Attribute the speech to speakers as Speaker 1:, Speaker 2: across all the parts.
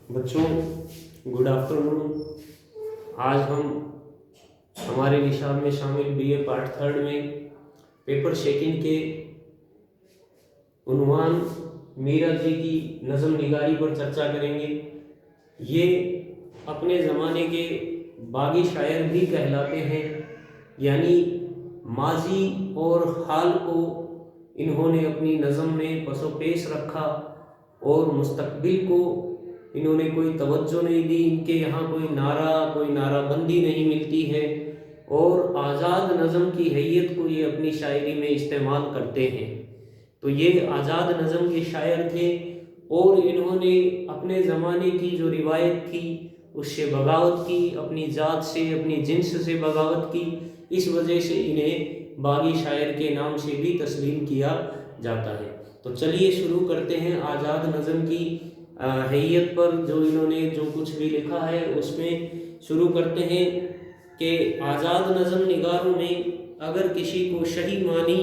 Speaker 1: बच्चों, good afternoon. आज हम हमारे निशान में शामिल बीए पार्ट थर्ड में पेपर सेकंड के उन्वान मीरा जी की नज़म निगारी पर चर्चा करेंगे। ये अपने ज़माने के बागी शायर भी कहलाते हैं, यानी माजी और हाल को इन्होंने अपनी नज़म में पसोपेश रखा और मुस्तकबिल को इन्होंने कोई तवज्जो नहीं दी। इनके यहाँ कोई नाराबंदी नहीं मिलती है और आज़ाद नज़म की हैयत को ये अपनी शायरी में इस्तेमाल करते हैं। तो ये आज़ाद नज़म के शायर थे और इन्होंने अपने ज़माने की जो रिवायत थी उससे बगावत की, अपनी ज़ात से, अपनी जिन्स से बगावत की। इस वजह से इन्हें बागी शायर के नाम से भी तस्लीम किया जाता है। तो चलिए शुरू करते हैं आज़ाद नज़म की हैयत पर जो इन्होंने जो कुछ भी लिखा है उसमें शुरू करते हैं कि आज़ाद नज़म निगारों में अगर किसी को सही मानी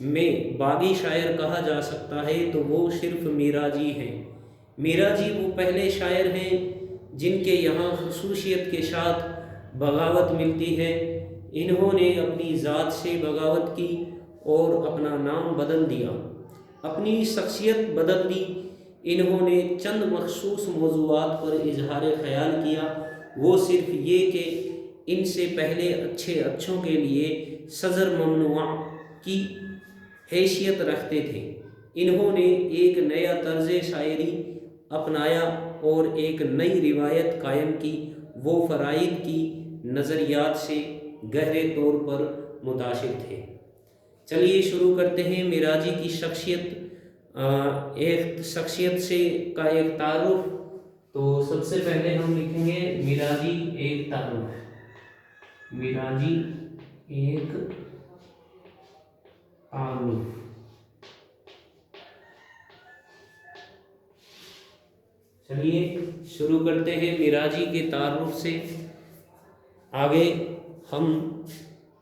Speaker 1: में बागी शायर कहा जा सकता है तो वो सिर्फ मीरा जी हैं। मीरा जी वो पहले शायर हैं जिनके यहाँ खुसूसियत के साथ बगावत मिलती है। इन्होंने अपनी ज़ात से बगावत की और अपना नाम बदल दिया, अपनी शख्सियत बदल दी। इन्होंने चंद मखसूस मौज़ूआत पर इजहार ख़याल किया, वो सिर्फ ये कि इनसे पहले अच्छों के लिए सज़र ममनुआ की हैसियत रखते थे। इन्होंने एक नया तर्ज़ शायरी अपनाया और एक नई रिवायत कायम की। वो फ़राइद की नज़रियात से गहरे तौर पर मुतासिर थे। चलिए शुरू करते हैं मिराजी की शख्सियत एक शख्सियत से का एक तारुफ। तो सबसे पहले हम लिखेंगे मिराजी एक तारुफ। मिराजी एक तारुफ। चलिए शुरू करते हैं मिराजी के तारुफ से। आगे हम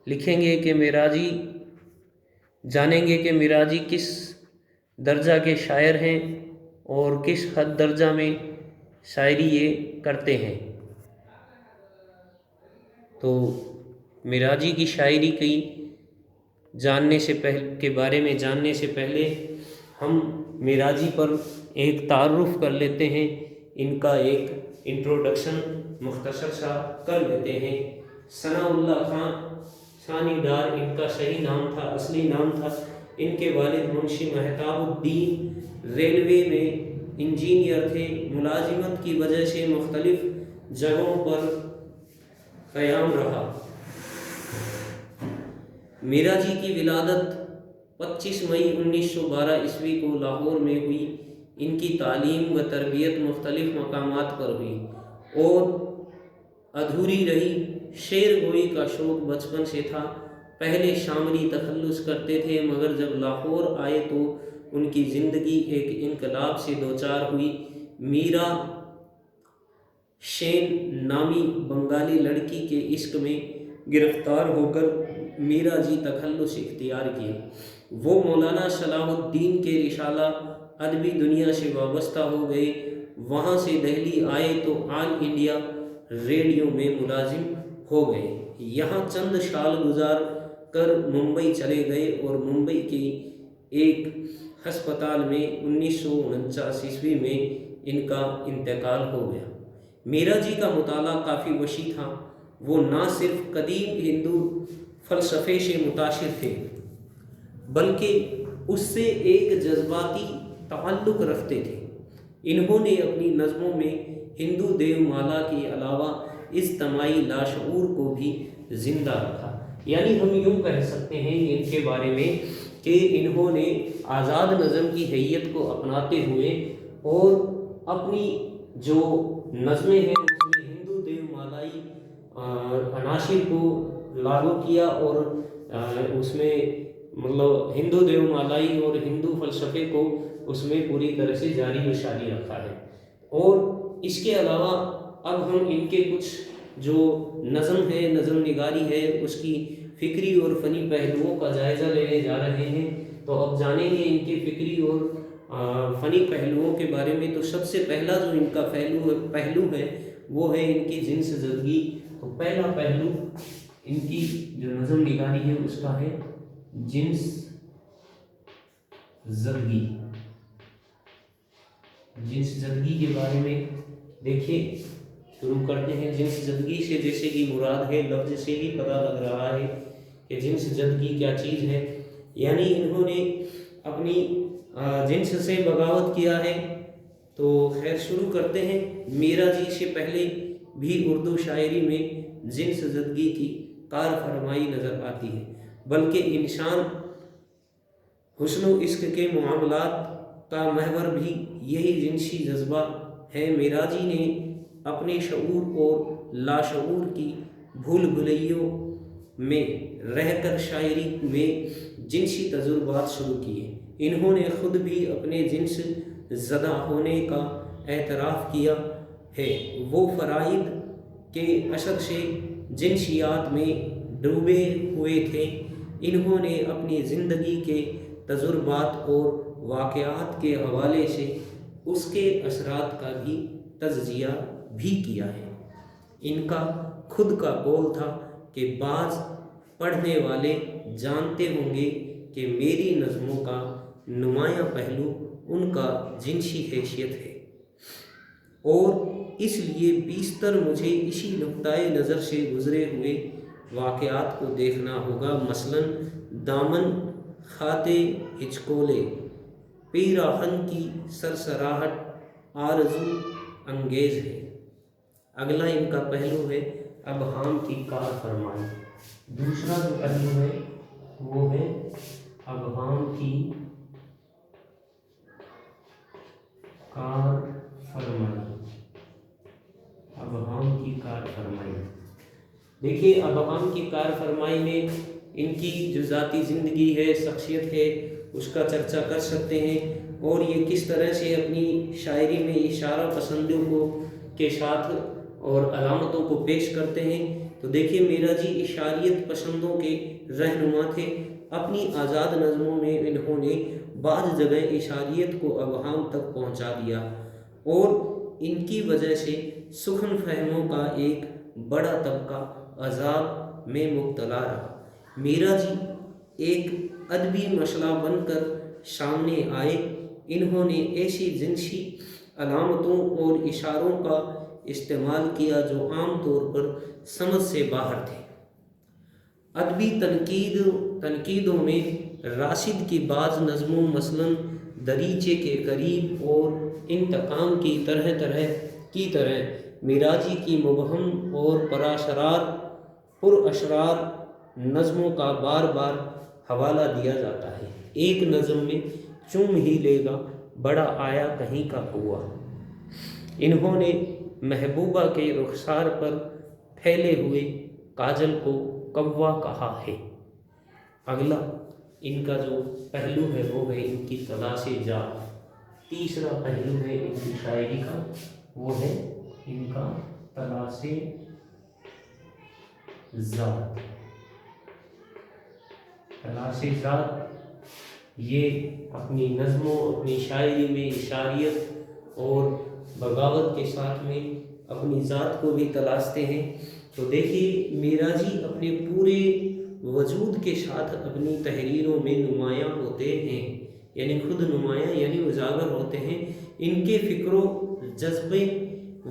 Speaker 1: लिखेंगे कि मिराजी जानेंगे कि मिराजी किस दर्जा के शायर हैं और किस हद दर्जा में शायरी ये करते हैं। तो मिराजी की शायरी की के बारे में जानने से पहले हम मिराजी पर एक तारुफ कर लेते हैं। इनका एक इंट्रोडक्शन मुख्तसर सा कर लेते हैं। सनाउल्लाह खां सानी डार इनका सही नाम था, असली नाम था। इनके वालिद मुंशी महताबुद्दीन रेलवे में इंजीनियर थे। मुलाजिमत की वजह से मुख्तलिफ जगहों पर क़याम रहा। मीरा जी की विलादत 25 मई 1912 ईस्वी को लाहौर में हुई। इनकी तालीम व तरबियत मुख्तलिफ मकामात पर हुई और अधूरी रही। शेर गोई का शौक़ बचपन से था। पहले शामली तखल्लुस करते थे, मगर जब लाहौर आए तो उनकी ज़िंदगी एक इनकलाब से दोचार हुई। मीरा शेन नामी बंगाली लड़की के इश्क में गिरफ्तार होकर मीरा जी तखल्लुस इख्तियार किया। वो मौलाना सलाहुद्दीन के रिसाला अदबी दुनिया से वाबस्ता हो गए। वहाँ से दिल्ली आए तो ऑल इंडिया रेडियो में मुलाजिम हो गए। यहाँ चंद साल गुजार कर मुंबई चले गए और मुंबई के एक हस्पताल में 1949 ईस्वी में इनका इंतकाल हो गया। मीरा जी का मुताला काफ़ी वसी था। वो ना सिर्फ कदीम हिंदू फ़लसफ़े से मुतासिर थे बल्कि उससे एक जज्बाती ताल्लुक़ रखते थे। इन्होंने अपनी नज़मों में हिंदू देवमाला के अलावा इज्तिमाई लाशऊर को भी ज़िंदा रखा। यानी हम यूँ कह सकते हैं इनके बारे में कि इन्होंने आज़ाद नज़म की हैयत को अपनाते हुए और अपनी जो नज़में हैं उसमें हिंदू देवमालाई अनाशिर को लागू किया और उसमें मतलब हिंदू देवमालाई और हिंदू फ़लसफ़े को उसमें पूरी तरह से जारी व सारी रखा है। और इसके अलावा अब हम इनके कुछ जो नज़म है, नज़म निगारी है, उसकी फ़िक्री और फ़नी पहलुओं का जायज़ा लेने जा रहे हैं। तो अब जानेंगे इनके फ़िक्री और फ़नी पहलुओं के बारे में, तो सबसे पहला जो इनका पहलू है वो है इनकी जिन्स ज़दगी। तो पहला पहलू इनकी जो नज़म निगारी है उसका है जिन्स ज़दगी। जिन्स ज़दगी के बारे में देखिए, शुरू करते हैं। जिन्स ज़दगी से जैसे कि मुराद है, लफ्ज़ से ही पता लग रहा है कि जिन्स ज़दगी क्या चीज़ है, यानी इन्होंने अपनी जिन्स से बगावत किया है। तो खैर शुरू करते हैं। मीरा जी से पहले भी उर्दू शायरी में जिन्स ज़दगी की कार फरमाई नज़र आती है, बल्कि इंसान हुस्न इश्क के मामलात का महवर भी यही जिनसी जज्बा है। मीरा जी ने अपने शऊर और लाशऊर की भूल भुलैयों में रहकर शायरी में जिनसी तजुर्बात शुरू किए। इन्होंने खुद भी अपने जिन्स ज़दा होने का एतराफ़ किया है। वो फ़राइद के असर से जिनसियात में डूबे हुए थे। इन्होंने अपनी ज़िंदगी के तजुर्बात और वाक़यात के हवाले से उसके असरात का भी तज़किया भी किया है। इनका खुद का कौल था कि बाज़ पढ़ने वाले जानते होंगे कि मेरी नज़मों का नुमायाँ पहलू उनका जिनसी हैसियत है, और इसलिए बीस्तर मुझे इसी नुक्ताए नज़र से गुज़रे हुए वाक़यात को देखना होगा। मसलन दामन खाते हिचकोले, पीराहन की सरसराहट आरज़ू अंगेज़ है। अगला इनका पहलू है अबहाम की कार फरमाई। दूसरा जो पहलू है वो है अबहाम की कार फरमाई। अबहाम की कार फरमाई, देखिए अबहाम की कार फरमाई में इनकी जो ज़ाती ज़िंदगी है, शख्सियत है, उसका चर्चा कर सकते हैं, और ये किस तरह से अपनी शायरी में इशारा पसंदों को के साथ और अलामतों को पेश करते हैं। तो देखिए मीरा जी इशारियत पसंदों के रहनुमा थे। अपनी आज़ाद नज़मों में इन्होंने बाज़ जगह इशारियत को अबहाम तक पहुंचा दिया, और इनकी वजह से सुखन फहमों का एक बड़ा तबका अजाब में मुब्तला रहा। मीरा जी एक अदबी मसला बनकर सामने आए। इन्होंने ऐसी जिनसी अलामतों और इशारों का इस्तेमाल किया जो आम तौर पर समझ से बाहर थे। अदबी तनकीदों में राशिद की बाज़ नज़मों मसलन दरीचे के करीब और इंतकाम की तरह मिराजी की मुबहम और पुरअशरार नज़मों का बार बार हवाला दिया जाता है। एक नज़म में चूम ही लेगा बड़ा आया कहीं का हुआ। इन्होंने महबूबा के रुखसार पर फैले हुए काजल को कव्वा कहा है। अगला इनका जो पहलू है वो है इनकी तलाशे जात। तीसरा पहलू है इनकी शायरी का, वो है इनका तलाशे जात। तलाशे जात ये अपनी नज़मों, अपनी शायरी में इशारियत और बगावत के साथ में अपनी ज़ात को भी तलाशते हैं। तो देखिए मीरा जी अपने पूरे वजूद के साथ अपनी तहरीरों में नुमायाँ होते हैं, यानी खुद नुमायाँ यानी उजागर होते हैं। इनके फ़िक्रो जज्बे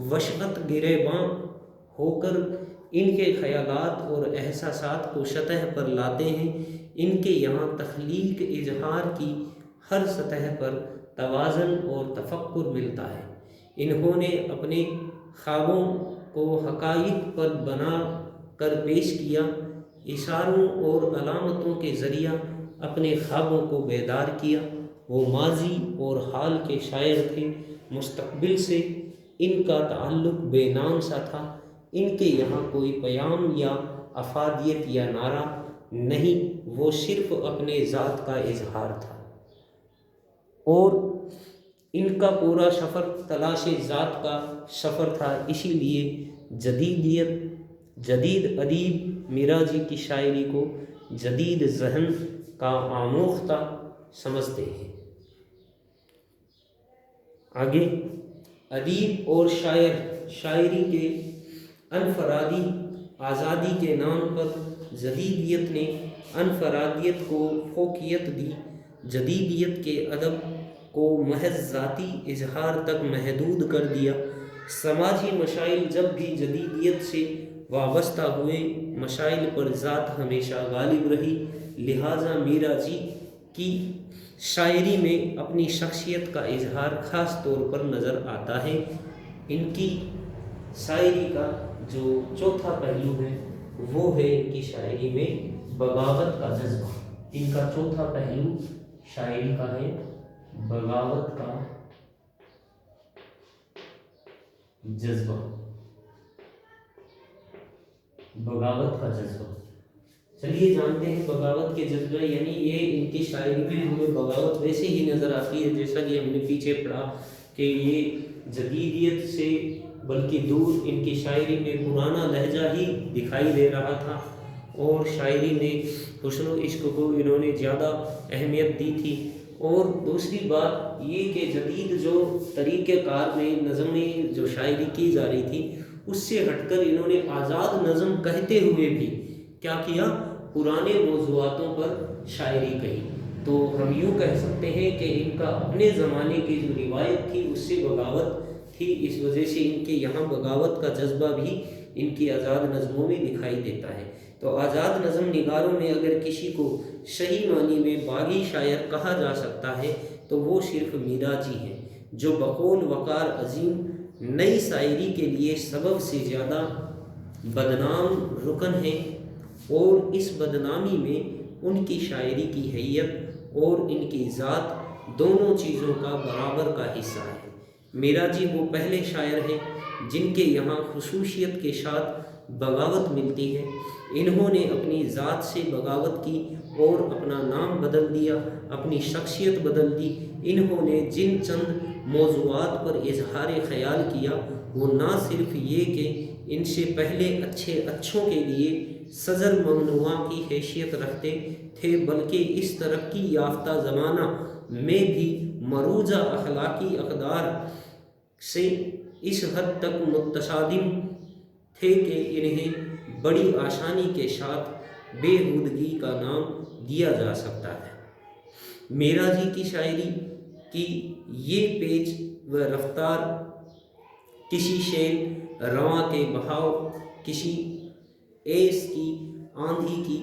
Speaker 1: वशअत गिरेबां होकर इनके ख़यालात और एहसासात को सतह पर लाते हैं। इनके यहाँ तख्लीक इजहार की हर सतह पर तवाज़न और तफक्कुर मिलता है। इन्होंने अपने ख्वाबों को हक़ाइक़ पर बना कर पेश किया। इशारों और अलामतों के ज़रिया अपने ख्वाबों को बेदार किया। वो माजी और हाल के शायर थे। मुस्तक़बिल से इनका ताल्लुक़ बेनाम सा था। इनके यहाँ कोई प्याम या अफादियत या नारा नहीं, वो सिर्फ़ अपने ज़ात का इजहार था। और इनका पूरा सफ़र तलाशे ज़ात का सफ़र था। इसीलिए जदीद अदीब मीरा जी की शायरी को जदीद ज़हन का आमोख्ता समझते हैं। आगे, अदीब और शायरी के अनफरादी आज़ादी के नाम पर जदीदियत ने अनफरादियत को फोकियत दी। जदीदियत के अदब को महज ज़ाती इजहार तक महदूद कर दिया। समाजी मशाइल जब भी जदीदियत से वाबस्ता हुए, मशाइल पर ज़ात हमेशा गालिब रही। लिहाजा मीरा जी की शायरी में अपनी शख्सियत का इजहार ख़ास तौर पर नज़र आता है। इनकी शायरी का जो चौथा पहलू है वो है इनकी शायरी में बगावत का जज्बा। इनका चौथा पहलू शायरी का है बगावत का जज्बा। बगावत का जज्बा, चलिए जानते हैं बगावत के जज्बा, यानी ये इनकी शायरी में हमें बगावत वैसे ही नज़र आती है जैसा कि हमने पीछे पढ़ा कि ये जदीदियत से बल्कि दूर इनकी शायरी में पुराना लहजा ही दिखाई दे रहा था और शायरी में हुस्न व इश्क को इन्होंने ज़्यादा अहमियत दी थी। और दूसरी बात ये कि जदीद जो तरीक़ेकार में नज़में जो शायरी की जा रही थी उससे हटकर इन्होंने आज़ाद नज़म कहते हुए भी क्या किया, पुराने मौज़ूआतों पर शायरी कही। तो हम यूँ कह सकते हैं कि इनका अपने ज़माने की जो रिवायत थी उससे बगावत थी, इस वजह से इनके यहाँ बगावत का जज्बा भी इनकी आज़ाद नज़मों में दिखाई देता है। तो आज़ाद नज़म निगारों में अगर किसी को सही मानी में बागी शायर कहा जा सकता है तो वो सिर्फ मीरा जी हैं, जो बकौल वक़ार अजीम नई शायरी के लिए सबब से ज़्यादा बदनाम रुकन हैं। और इस बदनामी में उनकी शायरी की हैयत और इनकी ज़ात दोनों चीज़ों का बराबर का हिस्सा है। मीरा जी वो पहले शायर हैं जिनके यहाँ खुसूसियत के साथ बगावत मिलती है। इन्होंने अपनी ज़ात से बगावत की और अपना नाम बदल दिया, अपनी शख्सियत बदल दी। इन्होंने जिन चंद मौज़ूआत पर इजहार ख़याल किया वो ना सिर्फ ये कि इनसे पहले अच्छों के लिए सज़र ममनुआ की हैसियत रखते थे, बल्कि इस तरक्की याफ्ता ज़माना में भी मरूजा अखलाकी अक़दार से इस हद तक मुतसादिम थे कि इन्हें बड़ी आसानी के साथ बेहूदगी का नाम दिया जा सकता है। मीरा जी की शायरी की ये पेच व रफ्तार किसी शेर रवां के बहाव, किसी ऐस की आंधी की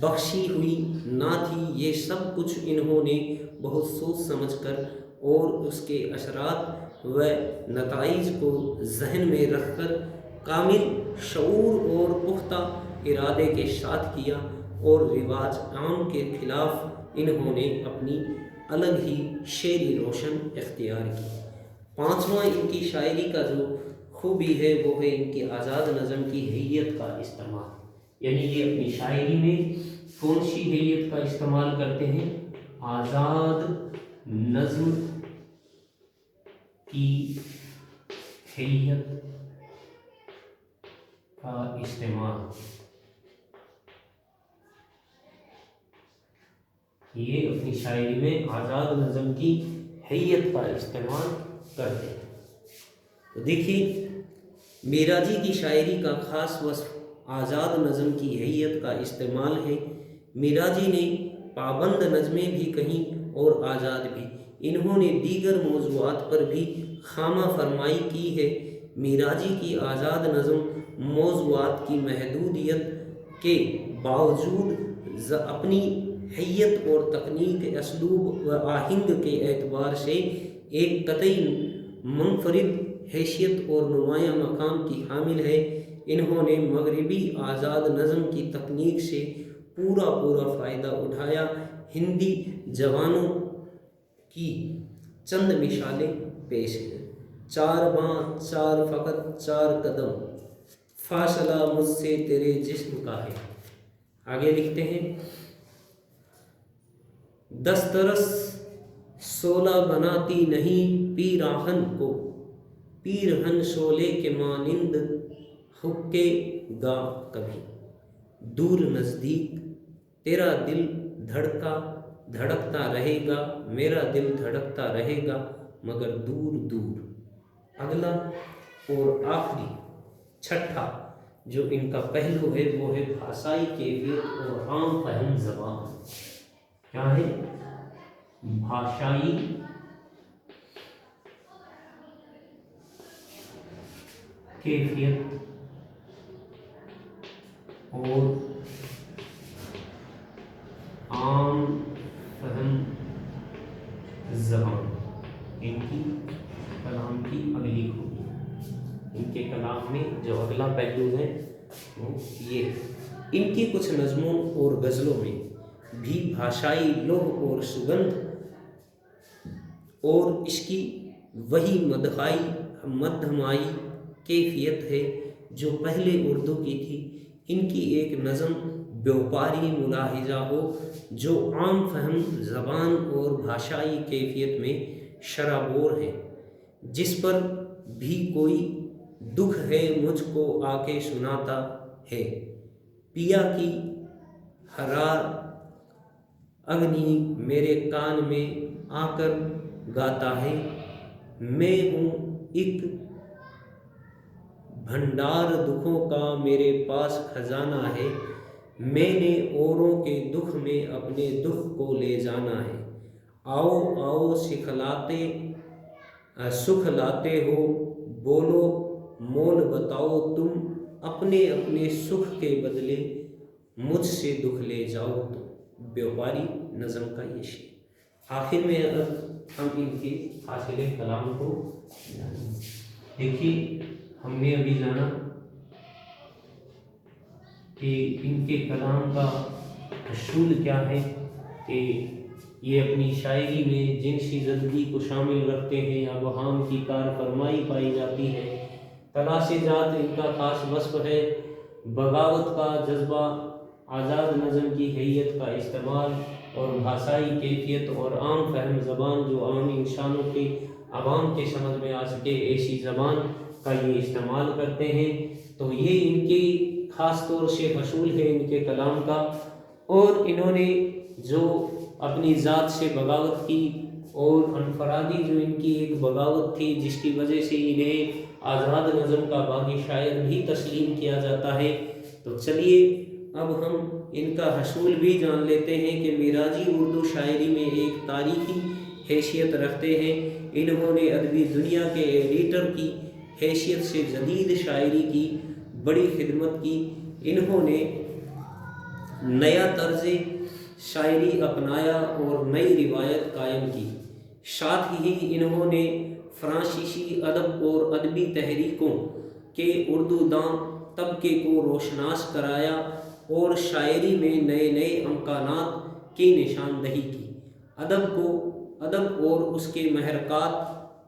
Speaker 1: बख्शी हुई ना थी। ये सब कुछ इन्होंने बहुत सोच समझकर और उसके असरात व नताइज को जहन में रखकर कामिल शऊर और पुख्ता इरादे के साथ किया और रिवाज आम के खिलाफ इन्होंने अपनी अलग ही शेरी रोशन इख्तियार की। पांचवा इनकी शायरी का जो खूबी है वो है इनकी आज़ाद नज़म की हैयत का इस्तेमाल। यानी ये अपनी शायरी में कौन सी हैयत का इस्तेमाल करते हैं, आज़ाद नज़म की हैयत का इस्तेमाल। ये अपनी शायरी में आज़ाद नज़म की हैयत का इस्तेमाल करते हैं। तो देखिए मीरा जी की शायरी का ख़ास वस्फ आज़ाद नज़म की हैयत का इस्तेमाल है। मीरा जी ने पाबंद नज़में भी कहीं और आज़ाद भी। इन्होंने दीगर मौज़ूआत पर भी खामा फरमाई की है। मीरा जी की आज़ाद नज़म मौज़ूआत की महदूदियत के बावजूद अपनी हैयत और तकनीक, असलूब व आहंग के एतबार से एक कतई मुनफरिद हैसियत और नुमाया मकाम की हामिल है। इन्होंने मगरबी आज़ाद नज़म की तकनीक से पूरा फ़ायदा उठाया। हिंदी जवानों की चंद मिसालें पेश हैं। 4 बाँ 4 फ़कत 4 कदम, फासला मुझसे तेरे जिस्म का है। आगे लिखते हैं, 10 तरस 16 बनाती नहीं पीराहन को, पीरहन शोले के मानिंद हुक्के गा कभी। दूर नज़दीक तेरा दिल धड़कता रहेगा, मेरा दिल धड़कता रहेगा, मगर दूर दूर। अगला और आखिरी छठा जो इनका पहलू है वो है भाषाई कैफियत और आम फहम ज़बान। क्या है? भाषाई कैफियत और आम फहम ज़बान। इनकी कलाम की अगली खूबी, इनके कलाम में जो अगला पहलू है वो ये है। इनकी कुछ नज़मों और गज़लों में भी भाषाई लोह और सुगंध और इसकी वही मध्यमाई कैफियत है जो पहले उर्दू की थी। इनकी एक नज़म व्यापारी मुलाहिजा हो जो आम फहम ज़बान और भाषाई कैफियत में शराबोर है। जिस पर भी कोई दुख है मुझको आके सुनाता है, पिया की हरार अग्नि मेरे कान में आकर गाता है। मैं हूँ एक भंडार दुखों का मेरे पास खजाना है, मैंने औरों के दुख में अपने दुख को ले जाना है। आओ आओ सुख लाते हो, बोलो मोल बताओ तुम, अपने अपने सुख के बदले मुझसे दुख ले जाओ तुम। व्यापारी नज़म का ये शेर। आखिर में अगर हम इनके हासिल कलाम को देखिए, हमने अभी जाना कि इनके कलाम का असूल क्या है कि ये अपनी शायरी में जिनसी ज़दगी को शामिल रखते हैं या वहाम की कार फरमाई पाई जाती है। तलाशे जात इनका खास वस्फ है, बगावत का जज्बा, आज़ाद नज़म की हैयत का इस्तेमाल और भाषाई कैफियत और आम फहम ज़बान जो आम इंसानों के आवाम के समझ में आ सके ऐसी ज़बान का ये इस्तेमाल करते हैं। तो ये इनकी ख़ास तौर से हसूल है इनके कलाम का। और इन्होंने जो अपनी ज़ात से बगावत की और अनफरादी जो इनकी एक बगावत थी जिसकी वजह से इन्हें आज़ाद नज़म का बागी शायर भी तस्लीम किया जाता है। तो चलिए अब हम इनका हसूल भी जान लेते हैं कि मिराजी उर्दू शायरी में एक तारीखी हैसियत रखते हैं। इन्होंने अदबी दुनिया के एडिटर की हैसियत से जदीद शायरी की बड़ी खिदमत की। इन्होंने नया तर्ज शायरी अपनाया और नई रिवायत कायम की। साथ ही इन्होंने फ्रांसीसी अदब और अदबी तहरीकों के उर्दू दां तबके को रोशनास कराया और शायरी में नए नए अमकानात की निशानदही की। अदब और उसके महरकात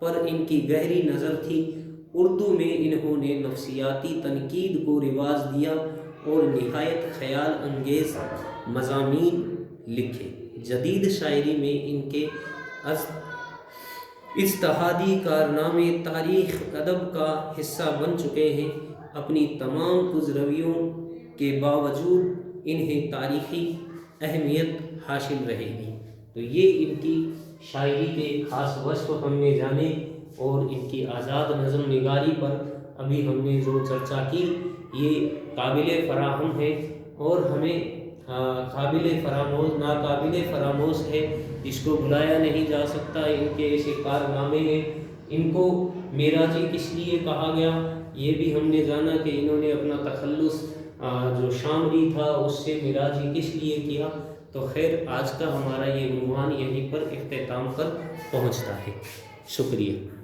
Speaker 1: पर इनकी गहरी नज़र थी। उर्दू में इन्होंने नफ्सियाती तनकीद को रिवाज दिया और निहायत ख्याल अंगेज़ मज़ामीन लिखे। जदीद शायरी में इनके इज्तिहादी कारनामे तारीख़ अदब का हिस्सा बन चुके हैं। अपनी तमाम गुज़रवियों के बावजूद इन्हें तारीख़ी अहमियत हासिल रहेगी। तो ये इनकी शायरी के ख़ास वस्फ़ हमने जाने और इनकी आज़ाद नज़म निगारी पर अभी हमने जो चर्चा की ये काबिल फराहम है और हमें नाकाबिल फरामोश है, इसको भुलाया नहीं जा सकता। इनके ऐसे कारनामे हैं। इनको मिराजी किस लिए कहा गया ये भी हमने जाना कि इन्होंने अपना तखल्लुस जो शामरी था उससे मिराजी किस लिए किया। तो खैर आज का हमारा ये उन्वान यहीं पर इख्तिताम पर पहुंचता है। शुक्रिया।